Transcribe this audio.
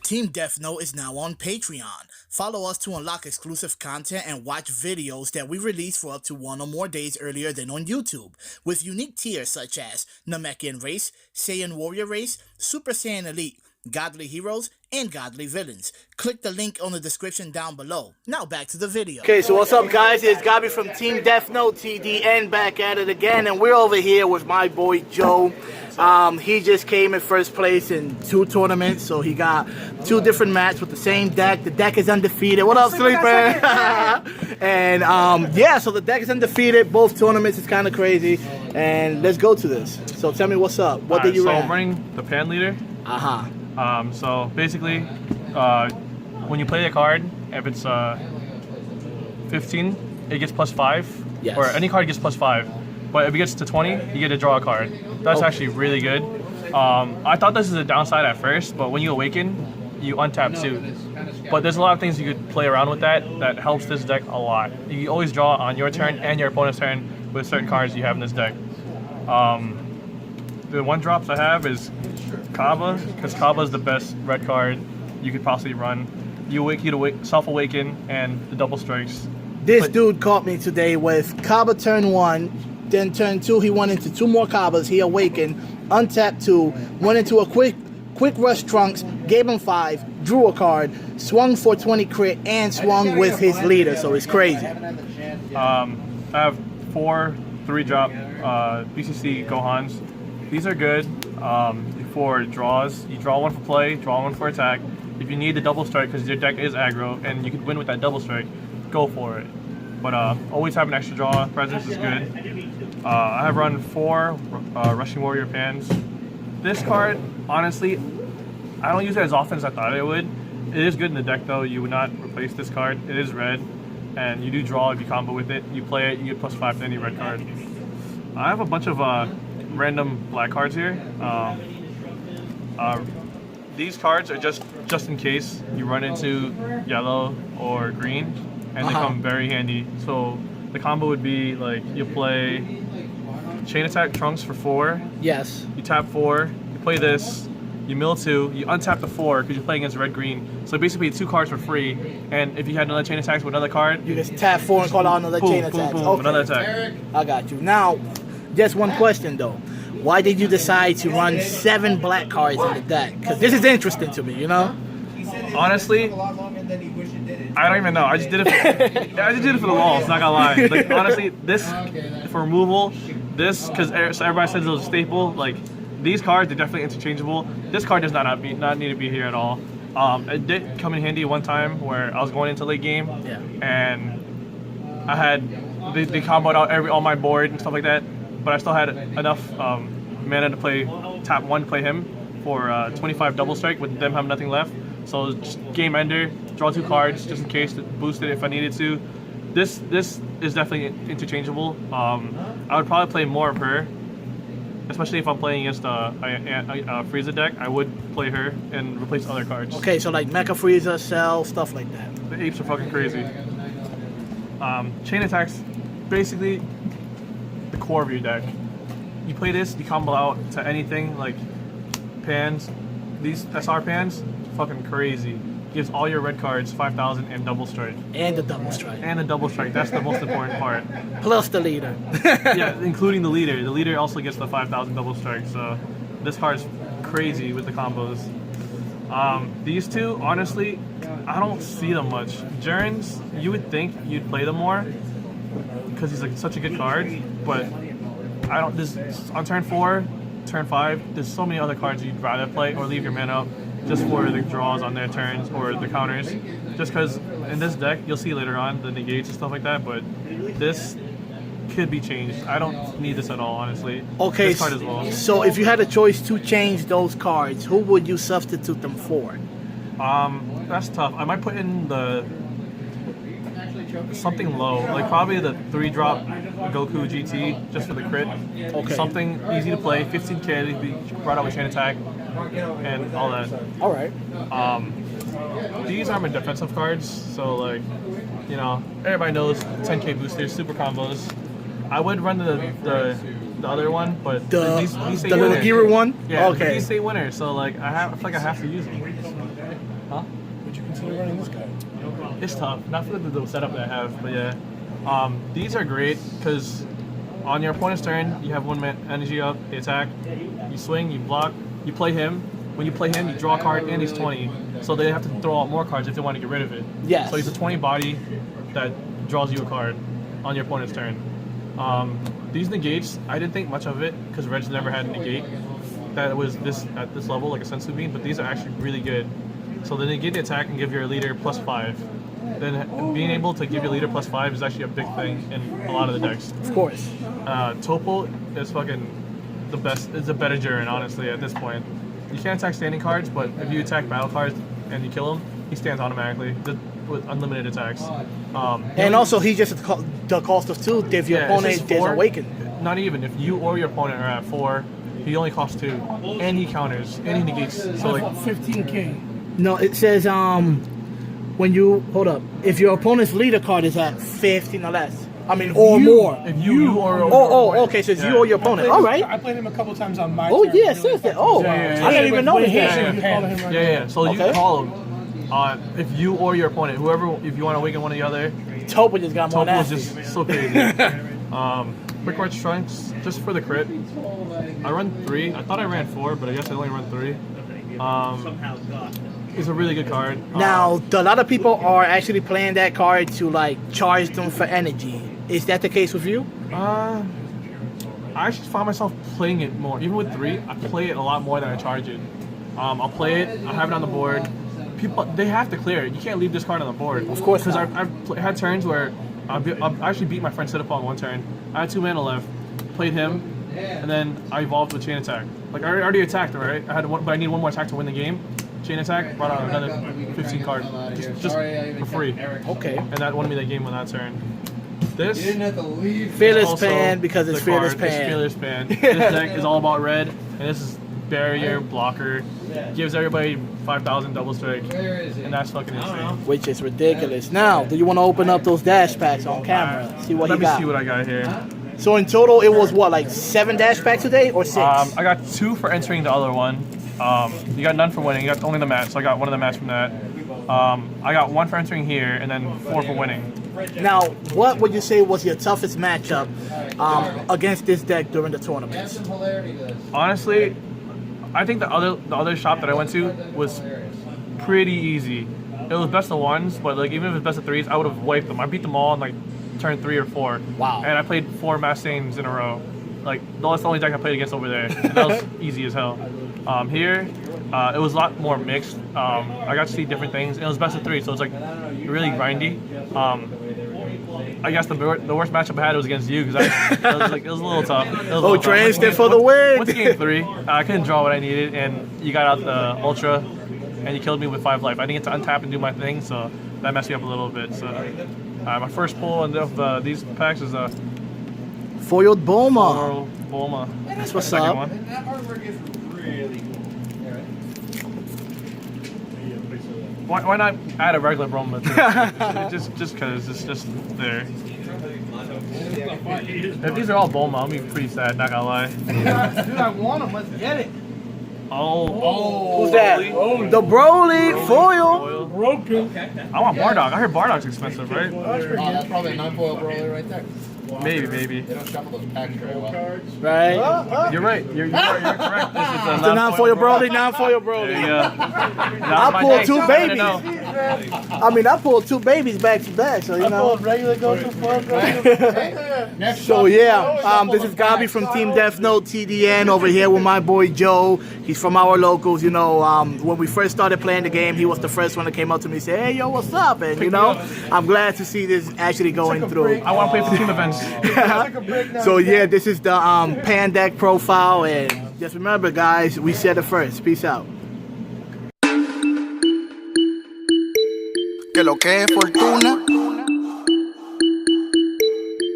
Team DeathNote is now on Patreon. Follow us to unlock exclusive content and watch videos that we release for up to 1 or more days earlier than on YouTube, with unique tiers such as Namekian Race, Saiyan Warrior Race, Super Saiyan Elite, Godly Heroes, and Godly Villains. Click the link on the description down below. Now back to the video. Okay, so what's up guys? It's Gabby from Team DeathNote TDN back at it again, and we're over here with my boy Joe. He just came in first place in 2 tournaments, so he got 2 different matches with the same deck. The deck is undefeated. What up, Sleeper? And yeah, so the deck is undefeated. Both tournaments is kind of crazy, and let's go to this. So tell me what's up. What did you run? So I'm running the Pan Leader. So basically, when you play a card, if it's 15, it gets +5. Yes. Or any card gets +5. But if it gets to 20, you get to draw a card. That's actually really good. I thought this is a downside at first, but when you awaken, you untap Suit. But there's a lot of things you could play around with that helps this deck a lot. You always draw on your turn and your opponent's turn with certain cards you have in this deck. The 1-drops I have is Kaba, because Kaba is the best red card you could possibly run. You self-awaken and the double strikes. This dude caught me today with Kaba turn 1, then turn 2 he went into 2 more Kabas, he awakened, untapped 2, went into a quick rush Trunks, gave him 5, drew a card, swung for 20 crit, and swung with his leader, so it's crazy. I have 4 3-drop BCC Gohans. These are good for draws. You draw 1 for play, draw 1 for attack. If you need the double strike because your deck is aggro and you could win with that double strike, go for it. But always have an extra draw presence is good. I have run 4 Rushing Warrior Pans. This card, honestly, I don't use it as often as I thought I would. It is good in the deck though. You would not replace this card. It is red, and you do draw if you combo with it. You play it, you get +5 to any red card. I have a bunch of random black cards here. These cards are just in case you run into yellow or green, and they come very handy. So the combo would be like you play Chain Attack Trunks for 4. Yes. You tap 4. You play this. You mill 2. You untap the 4 because you're playing against red-green. So basically 2 cards for free. And if you had another Chain Attacks with another card, you just tap 4 and call out another boom, Chain boom, Attack. Boom, okay. Another attack. I got you. Now, just one question though. Why did you decide to run 7 black cards in the deck? Because this is interesting to me, you know? Honestly, I don't even know. I just did it for the walls, not gonna lie. Like, honestly, this, for removal, this, because everybody says it was a staple, like, these cards are definitely interchangeable. This card does not need to be here at all. It did come in handy one time where I was going into late game, and I had, they comboed out all my board and stuff like that, but I still had enough mana to play, tap 1 to play him for 25 double strike with them having nothing left. So just game ender, draw 2 cards just in case to boost it if I needed to. This is definitely interchangeable. I would probably play more of her, especially if I'm playing against a Frieza deck. I would play her and replace other cards. Okay, so like Mecha Frieza, Cell, stuff like that. The apes are fucking crazy. Chain Attacks, basically the core of your deck. You play this, you combo out to anything like Pans. These SR Pans, fucking crazy. Gives all your red cards 5,000 and double strike. And the double strike. And the double strike. That's the most important part. Plus the leader. Yeah, including the leader. The leader also gets the 5,000 double strike. So this card's crazy with the combos. These 2, honestly, I don't see them much. Jurens, you would think you'd play them more because he's like such a good card, but I don't. This on turn 4, turn 5. There's so many other cards you'd rather play or leave your mana up just for the draws on their turns or the counters. Just because in this deck, you'll see later on the negates and stuff like that, but this could be changed. I don't need this at all, honestly. Okay, this card as well. So if you had a choice to change those cards, who would you substitute them for? That's tough. I might put in something low, like probably the 3-drop Goku GT just for the crit. Okay. Something easy to play, 15k to be brought out with Chain Attack and all that. All right. These are my defensive cards, so like, you know, everybody knows 10k boosters, super combos. I would run the other one, but these say the little winner. Gear one. Yeah, okay. These say winner, so like I feel like I have to use them. Huh? Would you consider running this guy? It's tough. Not for the setup that I have, but yeah. These are great because on your opponent's turn, you have 1 minute energy up, they attack, you swing, you block, you play him. When you play him, you draw a card and he's 20. So they have to throw out more cards if they want to get rid of it. Yes. So he's a 20 body that draws you a card on your opponent's turn. These negates, I didn't think much of it because Red's never had a negate that was at this level, like a sensu bean, but these are actually really good. So they negate the attack and give your leader +5. Then being able to give your leader +5 is actually a big thing in a lot of the decks. Of course. Topo is fucking the best. It's a better Jiren, honestly, at this point. You can't attack standing cards, but if you attack battle cards and you kill him, he stands automatically with unlimited attacks. And also, he just the cost of 2 if your opponent is awakened. Not even. If you or your opponent are at 4, he only costs 2. And he counters. And he negates. So like 15K. No, it says when you hold up, if your opponent's leader card is at 15 or less. I mean, or more. If you or okay, so it's you or your opponent. All right. I played him a couple times on my Oh, turn. yeah, it says that. Oh, I didn't even know that. Yeah. So you can call him. If you or your opponent, whoever, if you want to awaken one or the other. Topo just got more Topo is nasty. just so crazy. Quick March Trunks, just for the crit. I run 3. I thought I ran 4, but I guess I only run 3. It's a really good card. Now, a lot of people are actually playing that card to like charge them for energy. Is that the case with you? I actually find myself playing it more. Even with 3, I play it a lot more than I charge it. I'll play it. I have it on the board. People, they have to clear it. You can't leave this card on the board. Of course, because I've had turns where I've actually beat my friend Sit up on 1 turn. I had 2 mana left, played him, and then I evolved with chain attack. Like I already attacked, right? I had 1, but I need 1 more attack to win the game. Chain attack, brought out another 15 card, just for free. Okay. And that won me that game on that turn. This Fearless Pan because it's Fearless It's Pan. Fearless Pan. This deck is all about red, and this is barrier blocker. Gives everybody 5,000 double strike, and that's fucking insane. Which is ridiculous. Now, do you want to open up those dash packs on camera? See what you got. Let me see what I got here. So in total, it was what, like 7 dash packs today or 6? I got 2 for entering the other one. You got none for winning. You got only the match. So I got 1 of the match from that. I got 1 for entering here, and then 4 for winning. Now, what would you say was your toughest matchup against this deck during the tournaments? Honestly, I think the other shop that I went to was pretty easy. It was best of 1s, but like even if it was best of 3s, I would have wiped them. I beat them all in like turn 3 or 4. Wow. And I played 4 Mass Stains in a row. Like that's the only deck I played against over there. And that was easy as hell. Here, it was a lot more mixed. I got to see different things. And it was best of 3, so it's like really grindy. I guess the worst matchup I had was against you because it was a little tough. Transfer for the win. What's game 3? I couldn't draw what I needed, and you got out the Ultra, and you killed me with 5 life. I didn't get to untap and do my thing, so that messed me up a little bit. So my first pull of these packs is a Foiled Bulma. Bulma. That's what's up. One. That artwork is really cool. Why not add a regular Bulma to it? just because it's just there. If these are all Bulma, I'll be pretty sad, not gonna lie. Dude, I want them. Let's get it. Oh. Who's that? The Broly foil. Broken. I want Bardock. I heard Bardock's expensive, right? That's probably a non-foil Broly right there. Maybe. They don't shuffle those packs very well. Right. You're right. You're correct. This is a The non-foil Broly, non-foil Broly. Yeah. I pulled 2 babies. I mean, I pulled 2 babies back to back, so you know. Regular go-to foil. So yeah, this is Gabi from Team DeathNote TDN over here with my boy Joe. He's from our locals, you know. When we first started playing the game, he was the first one that came up to me and said, "Hey, yo, what's up?" And you know, I'm glad to see this actually going through. I want to play for team events. So yeah, this is the Pan deck profile, and just remember, guys, we said it first. Peace out. Que lo que es fortuna